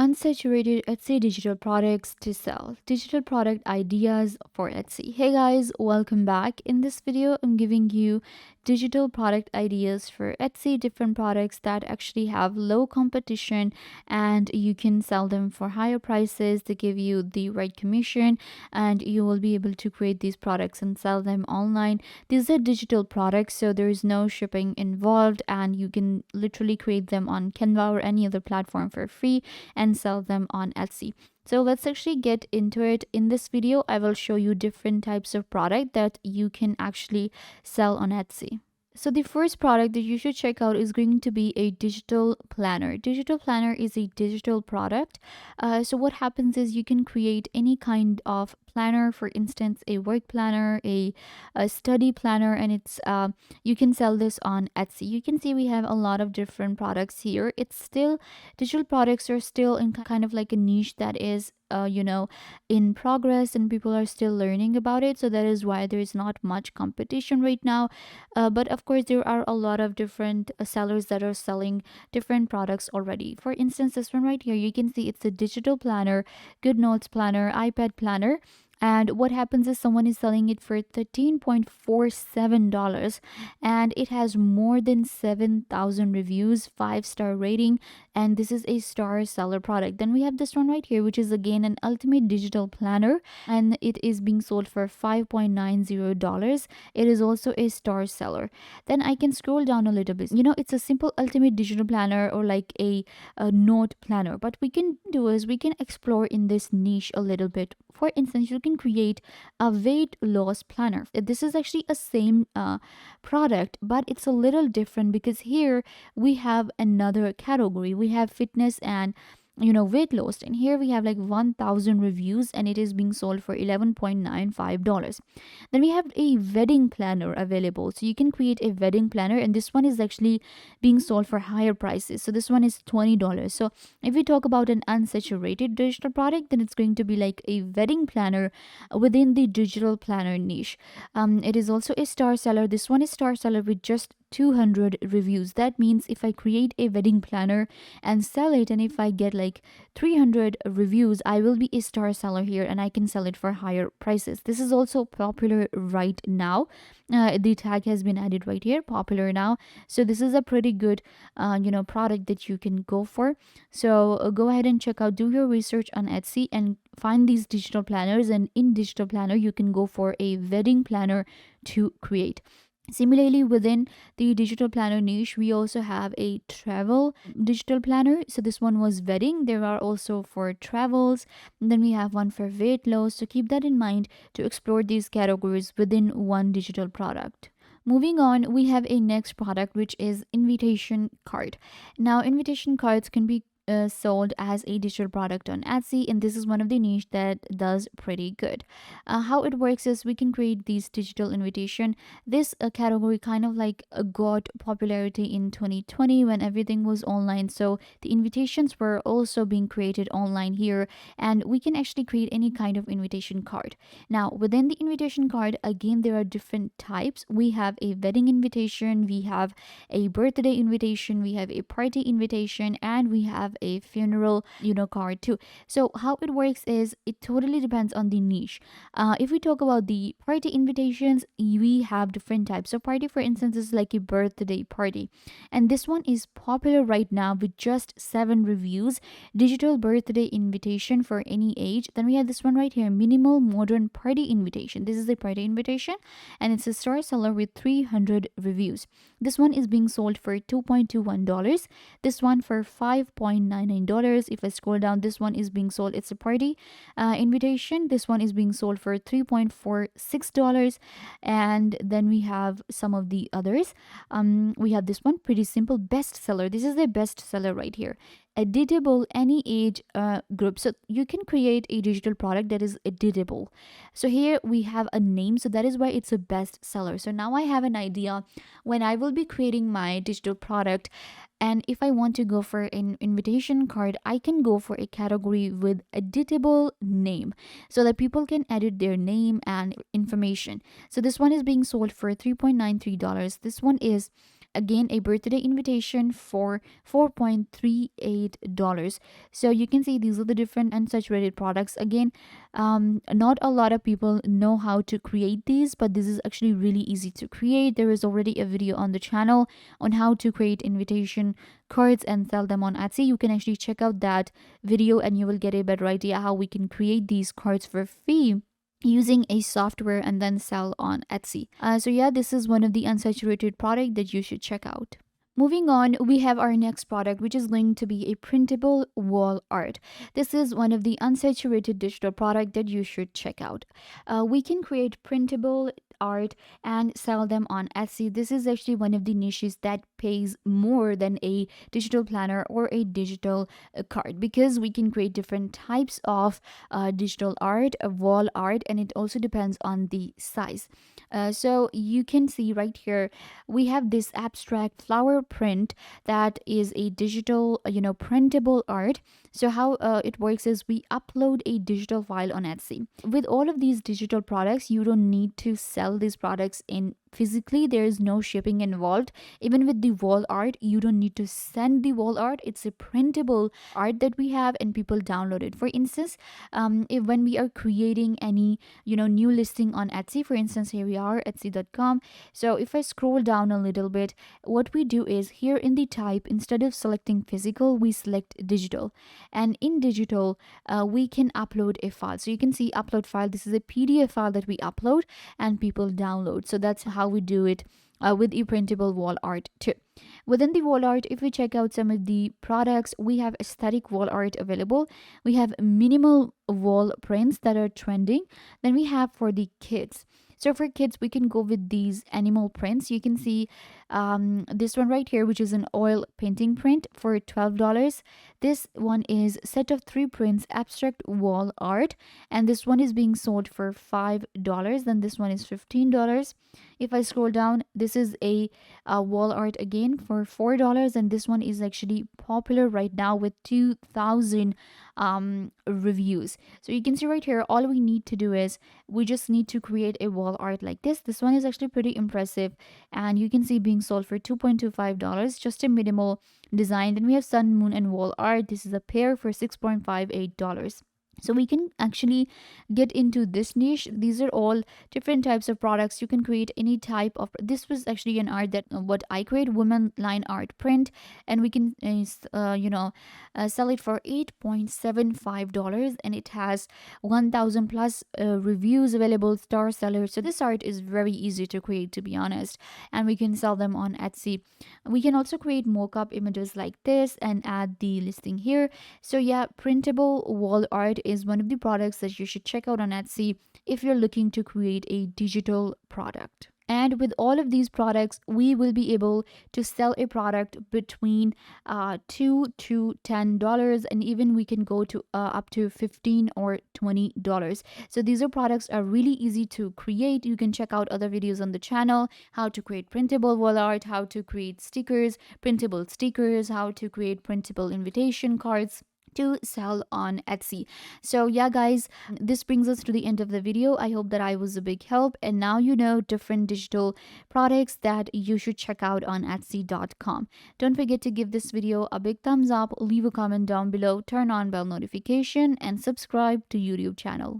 Unsaturated Etsy digital products to sell. Digital product ideas for Etsy. Hey guys, welcome back. In this video, I'm giving you digital product ideas for Etsy, different products that actually have low competition and you can sell them for higher prices to give you the right commission, and you will be able to create these products and sell them online. These are digital products, so there is no shipping involved, and you can literally create them on Canva or any other platform for free and sell them on Etsy. So let's actually get into it. In this video, I will show you different types of product that you can actually sell on Etsy. So the first product that you should check out is going to be a digital planner. Digital planner is a digital product. So what happens is you can create any kind of planner, for instance, a work planner, a study planner, and it's you can sell this on Etsy. You can see we have a lot of different products here. It's still digital products are still in kind of like a niche that is in progress, and people are still learning about it, so that is why there is not much competition right now. But of course there are a lot of different sellers that are selling different products already. For instance, this one right here, you can see it's a digital planner, good notes planner, iPad planner. And what happens is someone is selling it for $13.47, and it has more than 7,000 reviews, 5-star rating, and this is a star seller product. Then we have this one right here, which is again an ultimate digital planner, and it is being sold for $5.90. It is also a star seller. Then I can scroll down a little bit. It's a simple ultimate digital planner, or like a note planner. But we can do is we can explore in this niche a little bit. For instance, you can create a weight loss planner. This is actually a same product, but it's a little different because here we have another category. We have fitness and weight loss, and here we have like 1,000 reviews, and it is being sold for $11.95. Then we have a wedding planner available, so you can create a wedding planner, and this one is actually being sold for higher prices. So this one is $20. So if we talk about an unsaturated digital product, then it's going to be like a wedding planner within the digital planner niche. It is also a star seller. This one is star seller with just 200 reviews. That means if I create a wedding planner and sell it, and if I get like 300 reviews, I will be a star seller here, and I can sell it for higher prices. This is also popular right now. The tag has been added right here, popular now. So this is a pretty good product that you can go for. So go ahead and check out, do your research on Etsy and find these digital planners, and in digital planner you can go for a wedding planner to create. Similarly, within the digital planner niche, we also have a travel digital planner. So this one was wedding. There are also for travels. And then we have one for weight loss. So keep that in mind to explore these categories within one digital product. Moving on, we have a next product, which is invitation card. Now, invitation cards can be sold as a digital product on Etsy, and this is one of the niche that does pretty good. How it works is we can create these digital invitation. This category kind of like got popularity in 2020 when everything was online, so the invitations were also being created online here, and we can actually create any kind of invitation card. Now within the invitation card, again, there are different types. We have a wedding invitation, we have a birthday invitation, we have a party invitation, and we have a funeral card too. So how it works is it totally depends on the niche. If we talk about the party invitations, we have different types of party. For instance, this is like a birthday party, and this one is popular right now with just 7 reviews. Digital birthday invitation for any age. Then we have this one right here, minimal modern party invitation. This is a party invitation, and it's a star seller with 300 reviews. This one is being sold for $2.21. This one for $5.99. If I scroll down, this one is being sold. It's a party invitation. This one is being sold for $3.46. And then we have some of the others. We have this one, pretty simple bestseller. This is the bestseller right here. Editable any age group. So you can create a digital product that is editable. So here we have a name, so that is why it's a bestseller. So now I have an idea when I will be creating my digital product, and if I want to go for an invitation card, I can go for a category with editable name so that people can edit their name and information. So this one is being sold for $3.93. This one is Again, a birthday invitation for $4.38. So you can see these are the different unsaturated products. Again, not a lot of people know how to create these, but this is actually really easy to create. There is already a video on the channel on how to create invitation cards and sell them on Etsy. You can actually check out that video and you will get a better idea how we can create these cards for free using a software and then sell on Etsy. So yeah, this is one of the unsaturated product that you should check out. Moving on, we have our next product, which is going to be a printable wall art. This is one of the unsaturated digital product that you should check out. We can create printable art and sell them on Etsy. This is actually one of the niches that pays more than a digital planner or a digital card, because we can create different types of digital art, wall art, and it also depends on the size. So you can see right here we have this abstract flower print that is a digital printable art. So how it works is we upload a digital file on Etsy. With all of these digital products, you don't need to sell these products in physically. There is no shipping involved. Even with the wall art, you don't need to send the wall art. It's a printable art that we have and people download it. For instance, if when we are creating any new listing on Etsy, for instance, here we are, etsy.com. So if I scroll down a little bit, what we do is here in the type, instead of selecting physical, we select digital. And in digital, we can upload a file. So you can see upload file. This is a PDF file that we upload and people download. So that's how we do it with the printable wall art too. Within the wall art, if we check out some of the products, we have aesthetic wall art available. We have minimal wall prints that are trending. Then we have for the kids. So for kids, we can go with these animal prints. You can see this one right here, which is an oil painting print for $12. This one is set of 3 prints, abstract wall art, and this one is being sold for $5. Then this one is $15. If I scroll down, this is a wall art again for $4, and this one is actually popular right now with 2,000 reviews. So you can see right here, all we need to do is we just need to create a wall art like this. This one is actually pretty impressive, and you can see being sold for $2.25, just a minimal design. Then we have sun, moon, and wall art. This is a pair for $6.58. So we can actually get into this niche. These are all different types of products. You can create any type of, this was actually an art that what I create, woman line art print, and we can sell it for $8.75, and it has 1,000 plus reviews available, star sellers. So this art is very easy to create, to be honest, and we can sell them on Etsy. We can also create mock-up images like this and add the listing here. So yeah, printable wall art is one of the products that you should check out on Etsy if you're looking to create a digital product. And with all of these products, we will be able to sell a product between $2 to $10, and even we can go to up to $15 or $20. So these are products are really easy to create. You can check out other videos on the channel, how to create printable wall art, how to create stickers, printable stickers, how to create printable invitation cards to sell on Etsy. So yeah guys, this brings us to the end of the video. I hope that I was a big help, and now you know different digital products that you should check out on etsy.com. Don't forget to give this video a big thumbs up, leave a comment down below, turn on bell notification, and subscribe to YouTube channel.